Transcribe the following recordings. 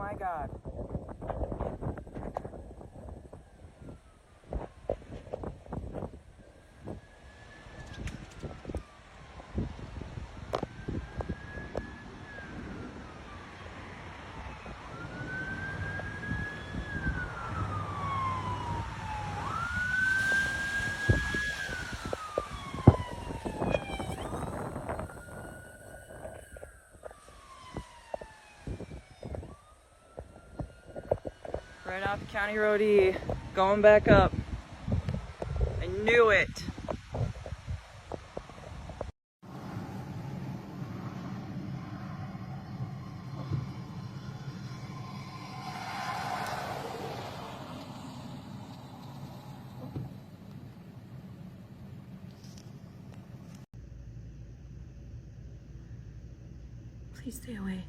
my God. Right off County Road E, going back up. I knew it. Please stay away.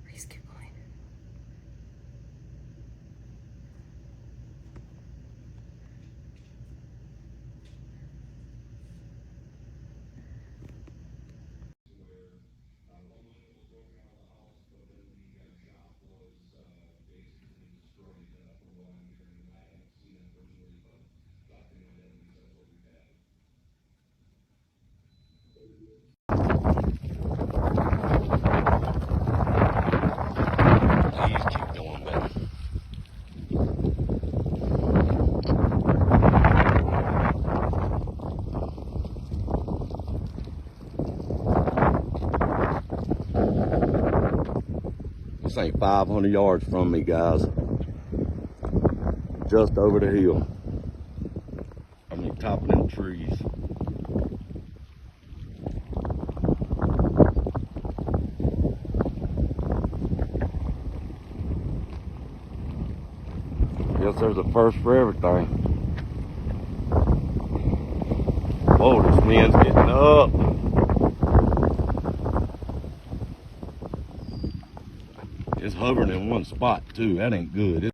Please keep going. Please keep going, baby. This ain't 500 yards from me, guys. Just over the hill. I mean, top of them trees. Guess there's a first for everything. Whoa, this wind's getting up. It's hovering in one spot too. That ain't good.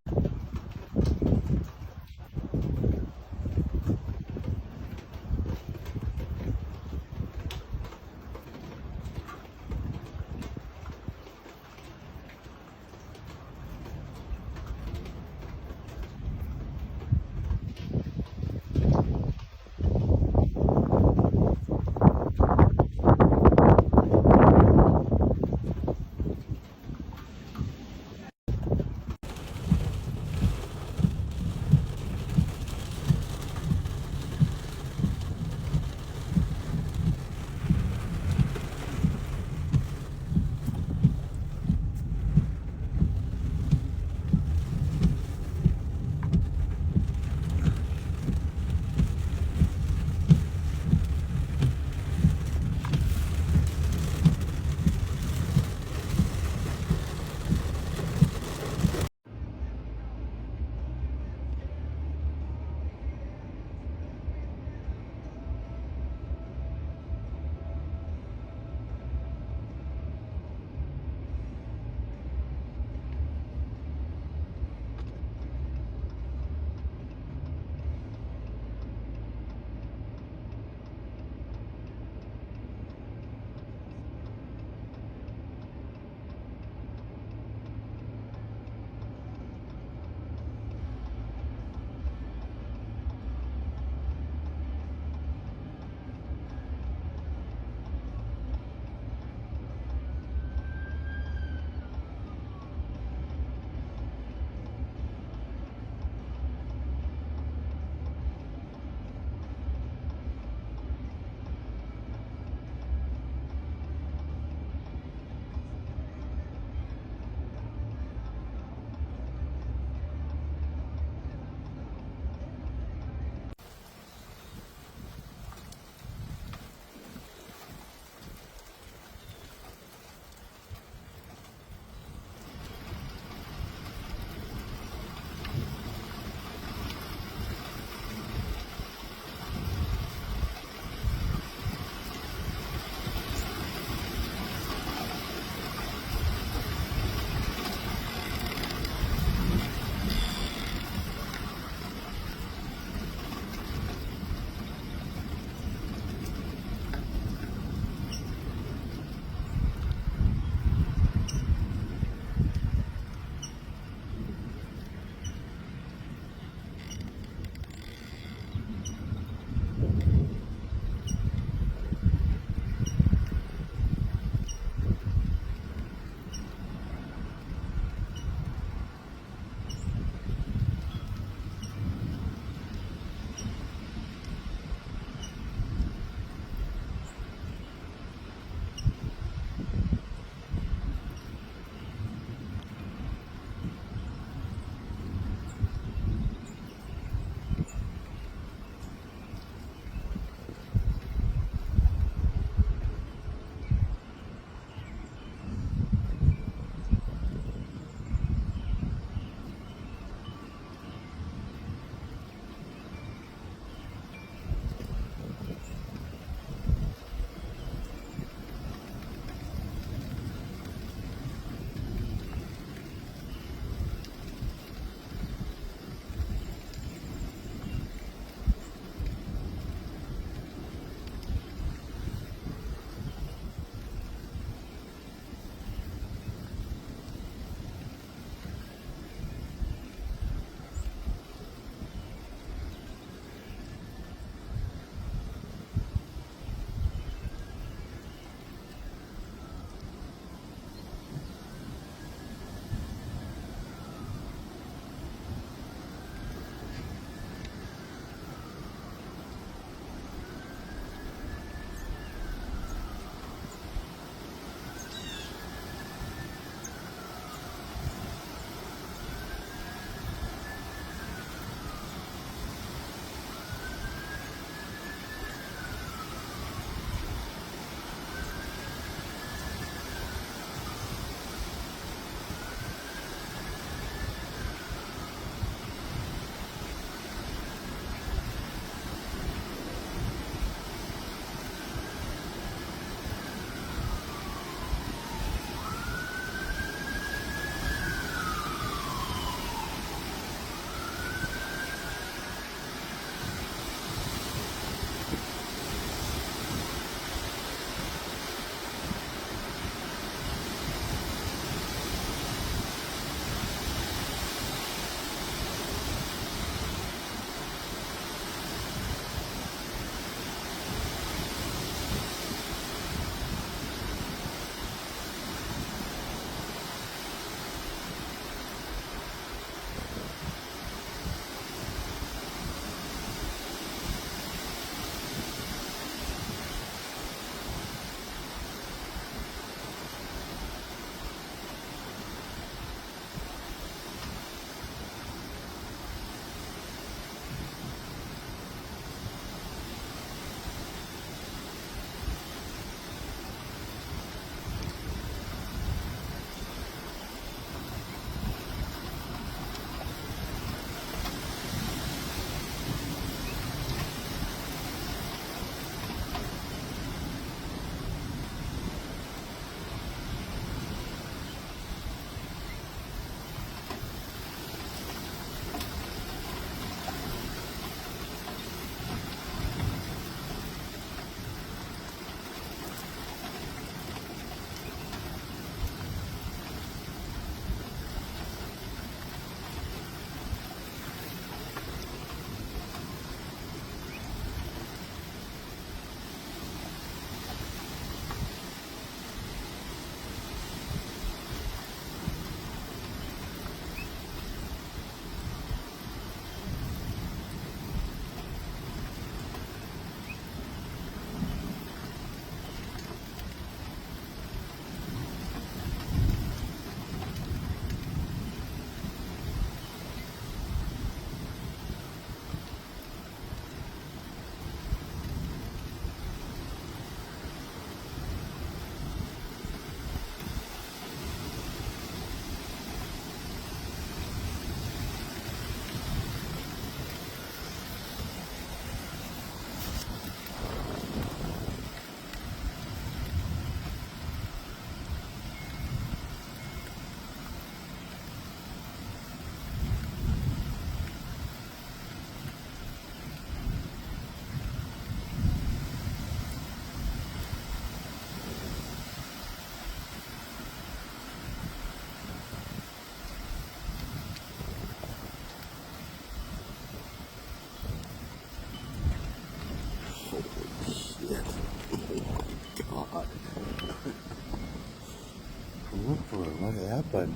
What happened?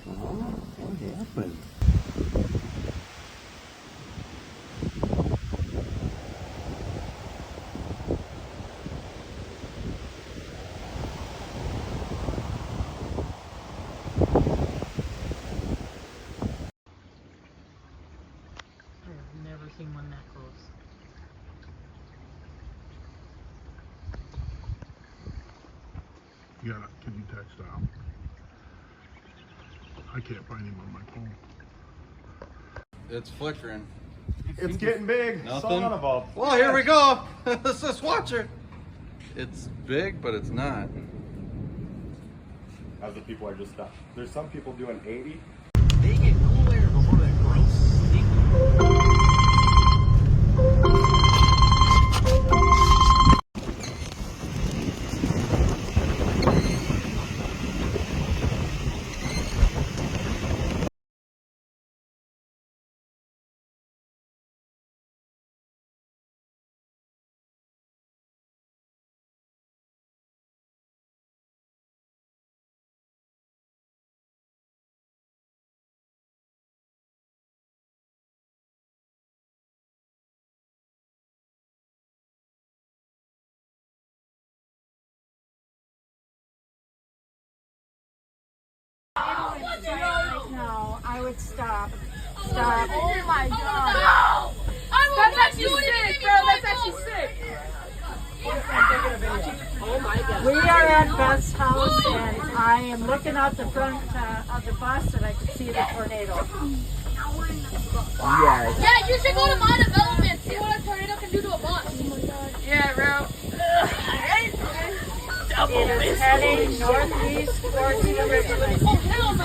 What happened? I've never seen one that close. Yeah, can you text out? I can't find him on my phone. It's flickering. It's getting big. Nothing? Son of a... Well, here we go. Let's just watch it. It's big, but it's not. Other people are just stuck. There's some people doing 80. They get cool air before that gross stinky. Right now, I would stop. Stop. Oh my god. No! That's actually sick, bro. That's actually sick. Oh my god. We are at Beth's house, and I am looking out the front of the bus, and I can see the tornado. Yeah, you should go to my development. See what a tornado can do to a bus. Yeah, bro. It is heading northeast towards Richmond. Oh, hell no.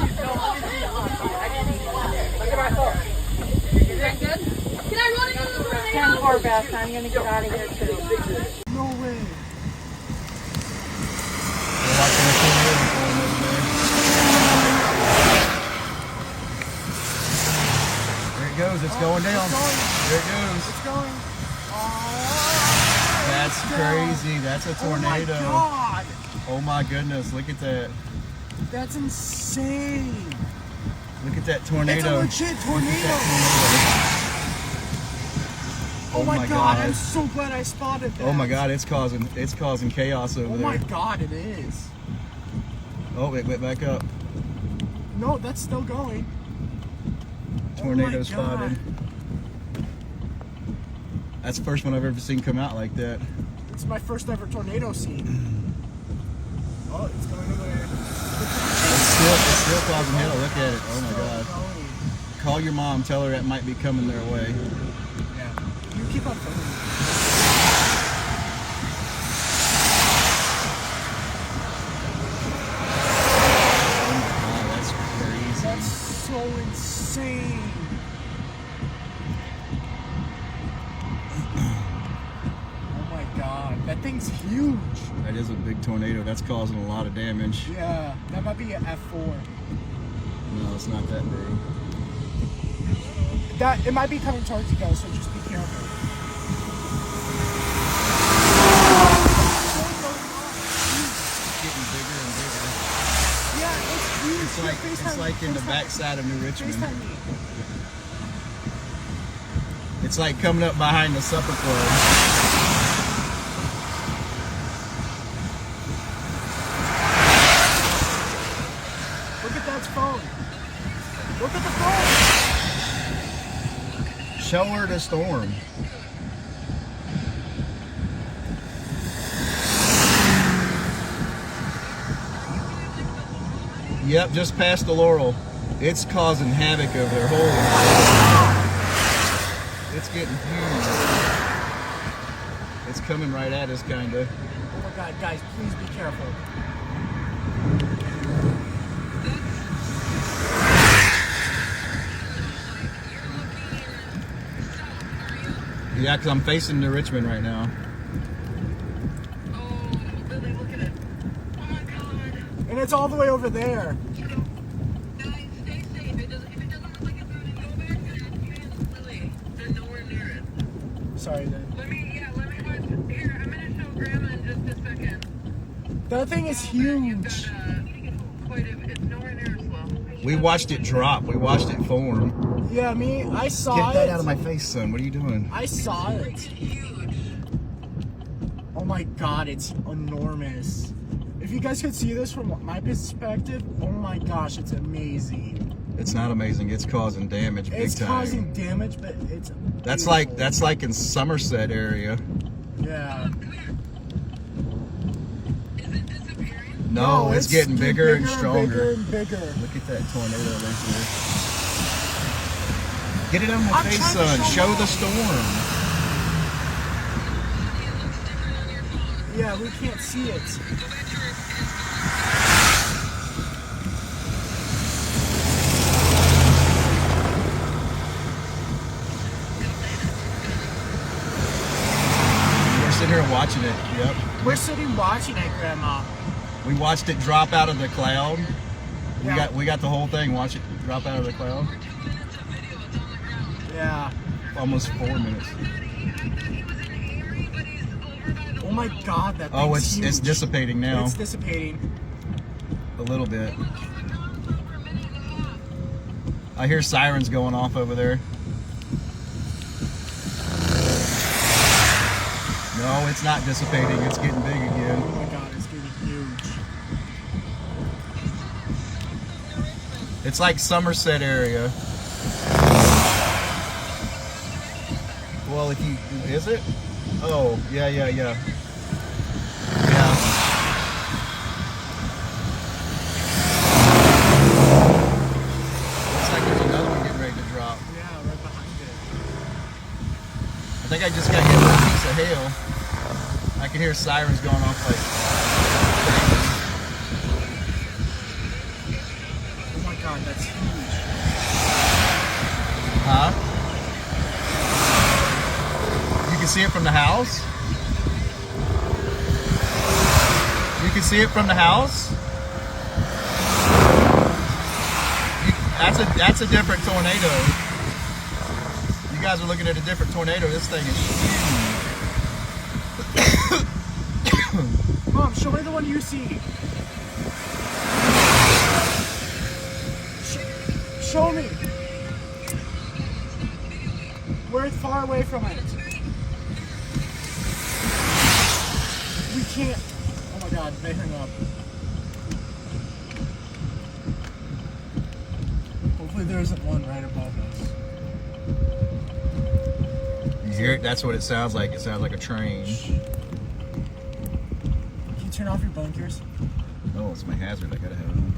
Look at my phone. Is that good? Can I run into the tornado? 10-4, Beth. I'm going to get out of here, too. No way. We're watching the tornado form over there. There it goes. It's going down. There it goes. It's going. That's crazy. That's a tornado. Oh my god. Oh my goodness. Look at that. That's insane. Look at that tornado. It's a legit tornado. Oh Oh my my god, God. I'm so glad I spotted that. Oh my god, it's causing chaos over Oh there. my god, it is. Oh, it went back up. No, that's still going. Tornado Oh my spotted. God. That's the first one I've ever seen come out like that. It's my first ever tornado scene. Oh, it's going away. It's still causing hell. Look at it. Oh my god. Call your mom. Tell her it might be coming their way. Yeah. You keep on filming. Oh, that's crazy. That's so insane. Oh my god, that thing's huge. That is a big tornado. That's causing a lot of damage. Yeah, that might be an F4. No, it's not that big. That it might be coming towards you guys, so just be careful. It's getting bigger and bigger. Yeah, it's huge. It's like in the backside of New Richmond. FaceTime me. It's like coming up behind the supper club. Look at that phone. Look at the phone. Show her the storm. Yep, just past the Laurel. It's causing havoc over there. Holy shit. It's getting huge. It's coming right at us, kinda. Oh my god, guys, please be careful. Yeah, because I'm facing New Richmond right now. And it's all the way over there. Sorry then. That thing is huge. We watched it drop. We watched it form. Yeah, I saw Get it. that out of my face, son. What are you doing? I saw it. Oh my god, it's enormous. If you guys could see this from my perspective, oh my gosh, it's amazing. It's not amazing. It's causing damage big It's time. causing damage, but it's That's beautiful. like in Somerset area. Yeah. No, it's getting bigger and stronger. Bigger and bigger. Look at that tornado right there. Get it on my I'm face, trying to son. show Show off. the storm. Yeah, we can't see it. We're sitting here watching it. Yep. We're sitting watching it, Grandma. We watched it drop out of the cloud. Yeah. We got the whole thing. Watch it drop out of the cloud. Yeah. Almost 4 minutes. Oh my god, that Oh, thing's it's huge. dissipating now. It's dissipating. A little bit. I hear sirens going off over there. No, it's not dissipating. It's getting big again. Oh my god, it's getting huge. It's like Somerset area. Well, if you is it? Oh, yeah. Yeah. Looks like there's another one getting ready to drop. Yeah, right behind it. I think I just got hit with a piece of hail. I can hear sirens going off like crazy. Oh my god, that's huge. Huh? You can see it from the house? You can see it from the house? That's a different tornado. You guys are looking at a different tornado. This thing is huge. Mom, show me the one you see. Show me. We're far away from it. We can't. Oh my god, they hung up. Hopefully there isn't one right above us. You hear it? That's what it sounds like. It sounds like a train. Can you turn off your blinkers? Oh, it's my hazard. I gotta have it on.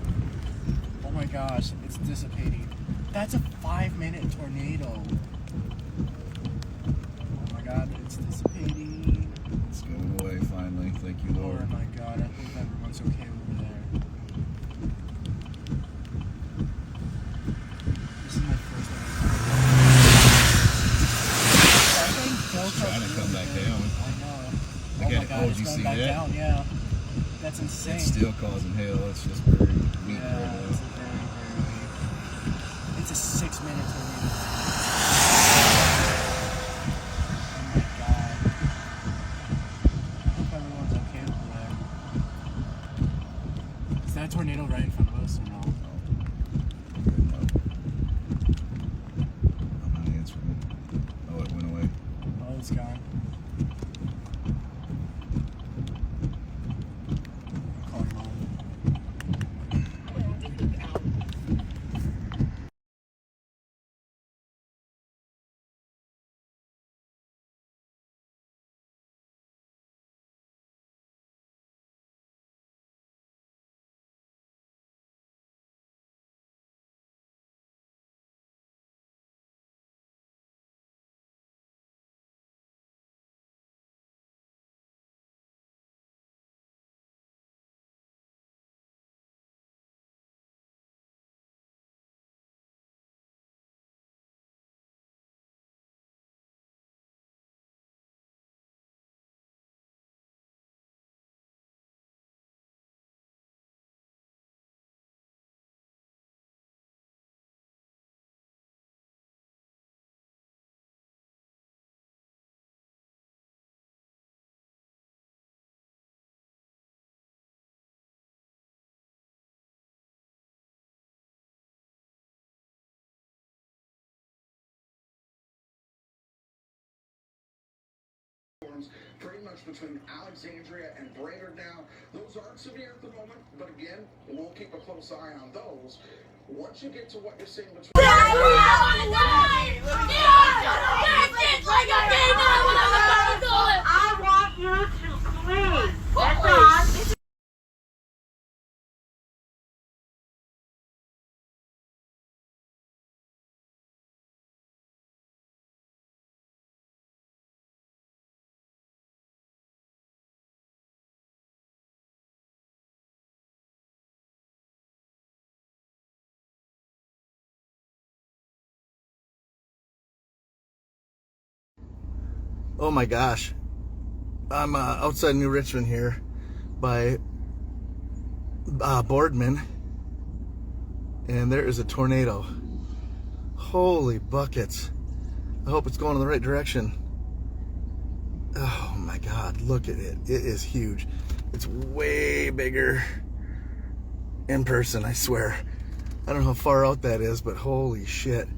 Oh my gosh, it's dissipating. That's a 5-minute tornado. Oh my god, it's dissipating. It's going away finally. Thank you, Oh Lord. my god, I hope everyone's okay over there. This is my first one. That thing built up Trying to come back down. I know. Look Oh at my it. god, Oh, it's did you going see back that? down, yeah. That's insane. It's still causing hail. It's just very weak right Yeah, now. it's very, very weak. It's a 6-minute tornado. Oh my god. I hope everyone's okay over there. Is that tornado right in front of us or no? I'm not answering. Oh, it went away. Oh, it's gone. Pretty much between Alexandria and Brainerd now. Those aren't severe at the moment, but again, we'll keep a close eye on those. Once you get to what you're seeing between... I want you to please. That's on. Oh my gosh. I'm outside New Richmond here by Boardman, and there is a tornado. Holy buckets. I hope it's going in the right direction. Oh my God, look at it. It is huge. It's way bigger in person, I swear. I don't know how far out that is, but holy shit.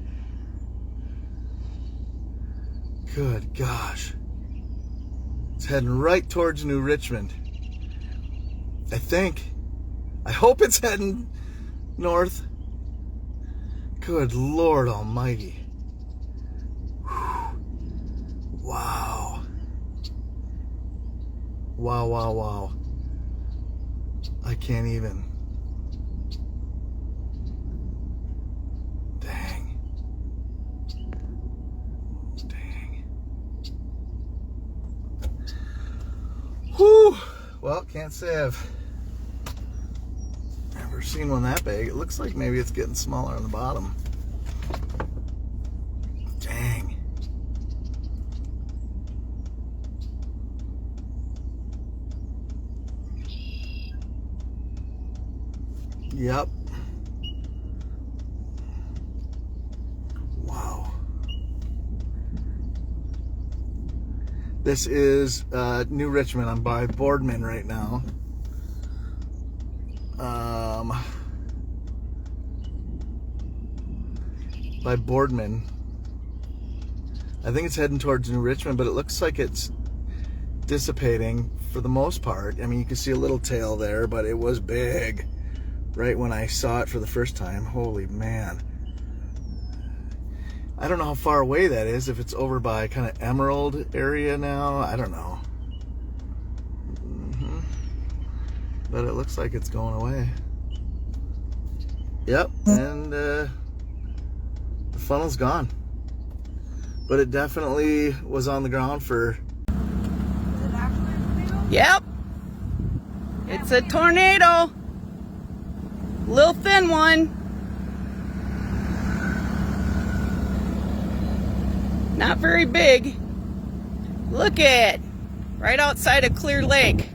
Good gosh. It's heading right towards New Richmond. I think. I hope it's heading north. Good Lord Almighty. Whew. Wow. Wow, wow, wow. I can't even. Dang. Dang. Whew. Well, can't say I've ever seen one that big. It looks like maybe it's getting smaller on the bottom. Dang. Yep. Wow. This is New Richmond. I'm by Boardman right now. By Boardman. I think it's heading towards New Richmond, but it looks like it's dissipating for the most part. I mean, you can see a little tail there, but it was big right when I saw it for the first time. Holy man. I don't know how far away that is, if it's over by kind of Emerald area now. I don't know. But it looks like it's going away. Yep, and the funnel's gone. But it definitely was on the ground for... Yep. It's a tornado. Little thin one. Not very big. Look at it. Right outside of Clear Lake.